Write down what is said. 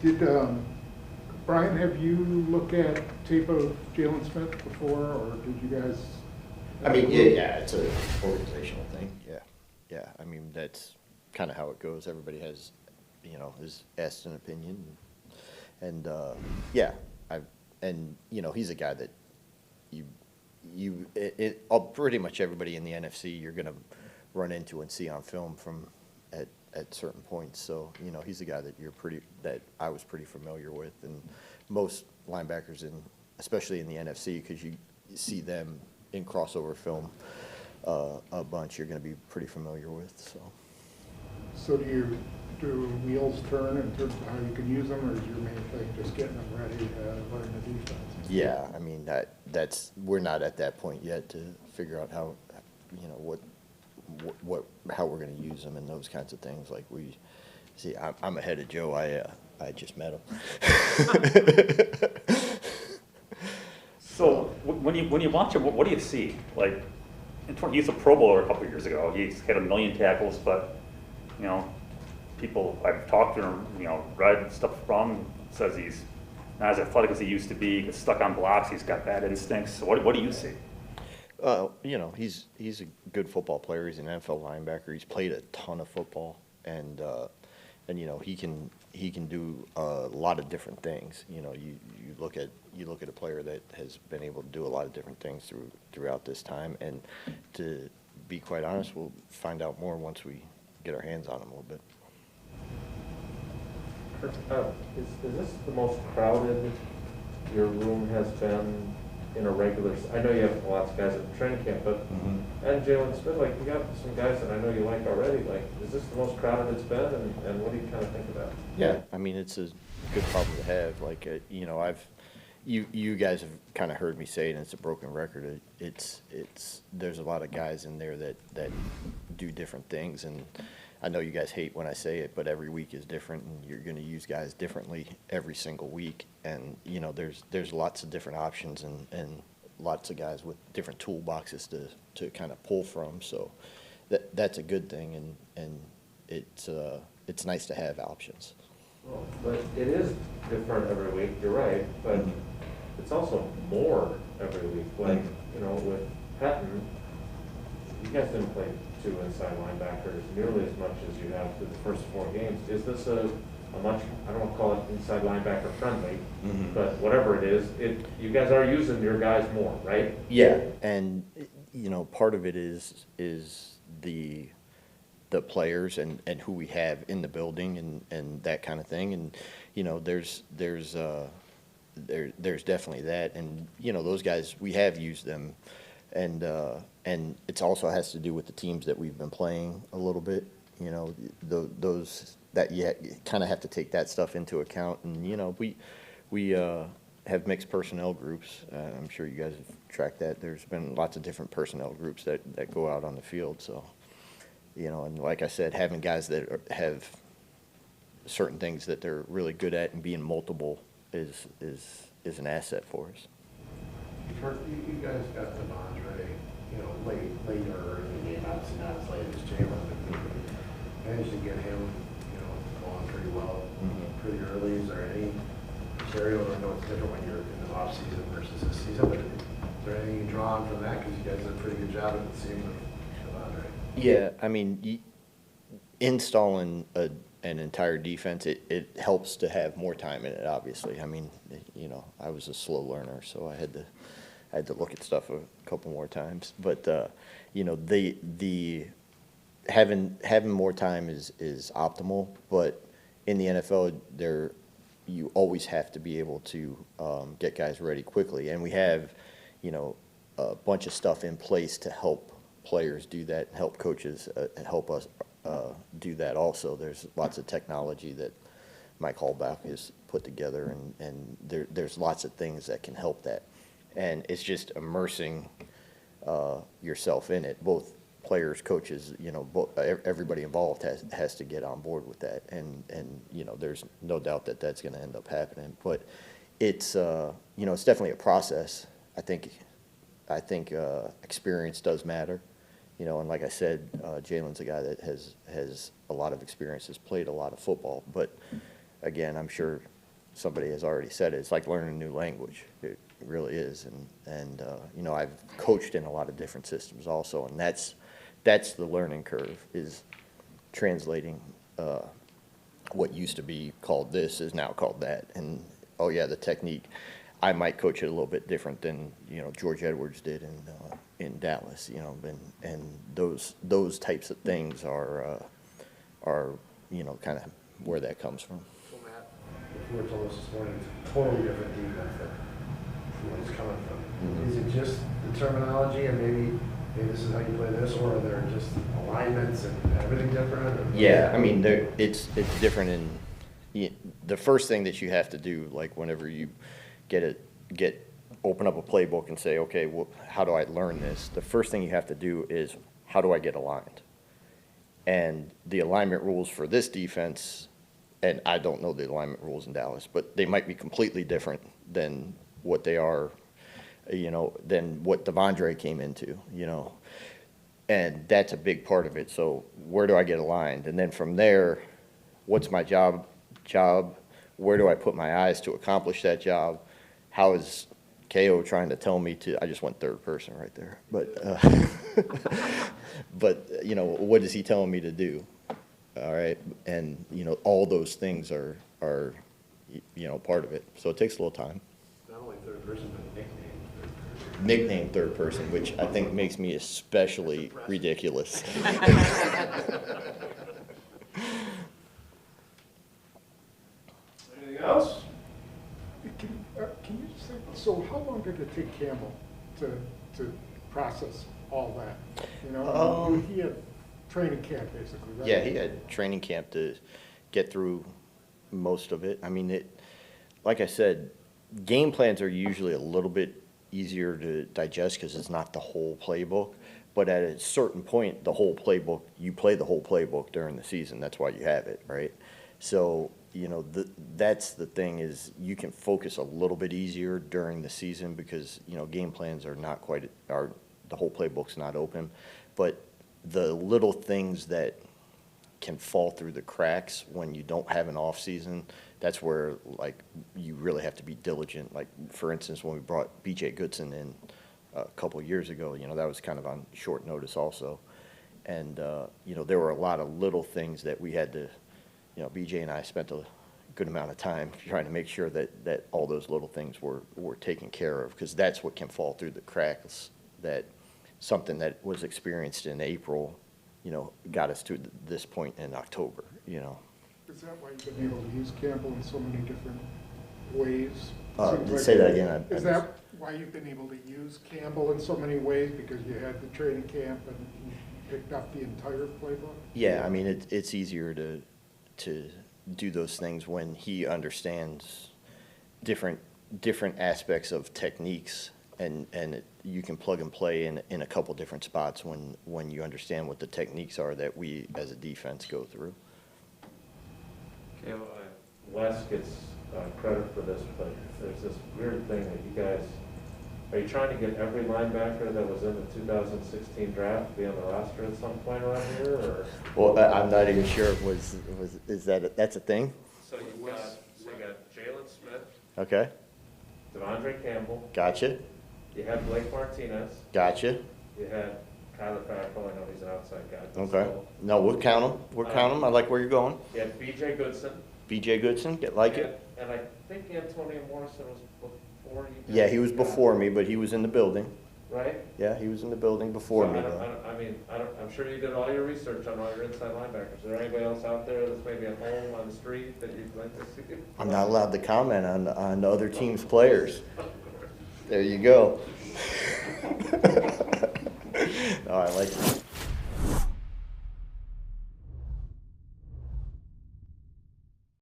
Did, Brian, have you looked at tape of Jaylen Smith before, or did you guys? I mean, yeah, it's an organizational thing. Yeah. I mean, that's kind of how it goes. Everybody has, is asked an opinion, and yeah, he's a guy that pretty much everybody in the NFC you're gonna run into and see on film from at certain points. So he's a guy that I was pretty familiar with, and most linebackers especially in the NFC, because you see them in crossover film a bunch, you're going to be pretty familiar with. So do wheels turn in terms of how you can use them, or is your main thing just getting them ready to learn the defense? Yeah, I mean we're not at that point yet to figure out how, how we're going to use them and those kinds of things. Like I'm ahead of Joe. I just met him. So when you watch him, what do you see? Like, he's a Pro Bowler a couple of years ago. He's had 1 million tackles, but people I've talked to him, read stuff from him, says he's not as athletic as he used to be. Gets stuck on blocks. He's got bad instincts. So what do you see? He's a good football player. He's an NFL linebacker. He's played a ton of football, and he can do a lot of different things. You look at a player that has been able to do a lot of different things throughout this time, and to be quite honest, we'll find out more once we get our hands on him a little bit. Is this the most crowded your room has been in a regular? I know you have lots of guys at the training camp, but and Jaylen Smith, like you got some guys that I know you like already. Like, is this the most crowded it's been, and what do you kind of think of that? Yeah, I mean it's a good problem to have. Like you guys have kind of heard me say it, and it's a broken record. There's a lot of guys in there that do different things, and I know you guys hate when I say it, but every week is different, and you're going to use guys differently every single week. And there's lots of different options and lots of guys with different toolboxes to kind of pull from. So that's a good thing, and it's nice to have options. Well, but it is different every week. You're right, but it's also more every week. Like with Patton, you guys didn't play 2 inside linebackers nearly as much as you have through the first 4 games. Is this a much, I don't want to call it inside linebacker friendly, but whatever it is, you guys are using your guys more, right? Yeah, and part of it is the players and who we have in the building and that kind of thing, and there's definitely that, and those guys, we have used them, and it also has to do with the teams that we've been playing a little bit. Those that you kind of have to take that stuff into account, and we have mixed personnel groups. I'm sure you guys have tracked that. There's been lots of different personnel groups that go out on the field. So and like I said, having guys that have certain things that they're really good at and being multiple is an asset for us. You guys got Devondre, later in the game, obviously not as late as Jaylen, but you managed to get him, going pretty well pretty early. Is there any scenario, I know it's different when you're in the off season versus this season, but is there anything you draw on from that? Because you guys did a pretty good job at the team with Devondre. Yeah, I mean, installing an entire defense, it helps to have more time in it, obviously. I mean, I was a slow learner, so I had to look at stuff a couple more times. But the having more time is optimal. But in the NFL, you always have to be able to get guys ready quickly, and we have a bunch of stuff in place to help players do that, and help coaches help us do that also. There's lots of technology that Mike Hallback has put together, and there's lots of things that can help that. And it's just immersing yourself in it. Both players, coaches, everybody involved has to get on board with that. And there's no doubt that that's going to end up happening. But it's it's definitely a process. I think experience does matter. And like I said, Jaylen's a guy that has a lot of experience, has played a lot of football. But again, I'm sure somebody has already said it, it's like learning a new language. It really is. And you know, I've coached in a lot of different systems also, and that's the learning curve, is translating what used to be called this is now called that. And, oh yeah, the technique, I might coach it a little bit different than, you know, George Edwards did in Dallas, you know, and those types of things are, you know, kind of where that comes from. So Matt, if you were told us this morning, it's a totally different defense from where he's coming from. Is it just the terminology and maybe hey, this is how you play this, or are there just alignments and everything different? Or Yeah, I mean, it's different the first thing that you have to do, like whenever you open up a playbook and say, okay, well, how do I learn this? The first thing you have to do is, how do I get aligned? And the alignment rules for this defense, and I don't know the alignment rules in Dallas, but they might be completely different than what they are, you know, than what Devondre came into, you know. And that's a big part of it. So where do I get aligned? And then from there, what's my job? Where do I put my eyes to accomplish that job? How is KO trying to tell me to, I just went third person right there, but you know, what is he telling me to do? All right. And, you know, all those things are, you know, part of it. So it takes a little time. Not only third person, but Nickname third person, which I think makes me especially ridiculous. Anything else? Can you say, so how long did it take Campbell to process all that? You know, he had training camp basically, right? Yeah, he had training camp to get through most of it. I mean, like I said, game plans are usually a little bit easier to digest because it's not the whole playbook. But at a certain point, the whole playbook, you play the whole playbook during the season. That's why you have it, right? So, you know, that's the thing, is you can focus a little bit easier during the season because, you know, game plans are not quite, the whole playbook's not open. But the little things that can fall through the cracks when you don't have an off season, that's where, like, you really have to be diligent. Like, for instance, when we brought B.J. Goodson in a couple of years ago, you know, that was kind of on short notice also. And, you know, there were a lot of little things that we had to, you know, B.J. and I spent a good amount of time trying to make sure that all those little things were taken care of, because that's what can fall through the cracks, that something that was experienced in April, you know, got us to this point in October, you know. Is that why you've been able to use Campbell in so many different ways? Say that again. Is that why you've been able to use Campbell in so many ways? Because you had the training camp and you picked up the entire playbook? Yeah, I mean, it's easier to do those things when he understands different aspects of techniques, and you can plug and play in a couple different spots when you understand what the techniques are that we as a defense go through. Okay, Wes gets credit for this, but there's this weird thing that you guys, are you trying to get every linebacker that was in the 2016 draft to be on the roster at some point around here, or? Well, I'm not even sure is that's a thing? So you got Jaylen Smith, Okay, Devondre Campbell, gotcha, you had Blake Martinez, gotcha. you had Kyler Fackrell, I know he's an outside guy. but Okay. still. No, we'll count them. We'll count them. I like where you're going. You had B.J. Goodson. B.J. Goodson, like it. And I think Antonio Morrison was before you. Yeah, he was before me, but he was in the building. Right? Yeah, he was in the building before So me, I though. I'm sure you did all your research on all your inside linebackers. Is there anybody else out there that's maybe at home on the street that you'd like to see? I'm not allowed to comment on the other team's players. There you go. No, I like it.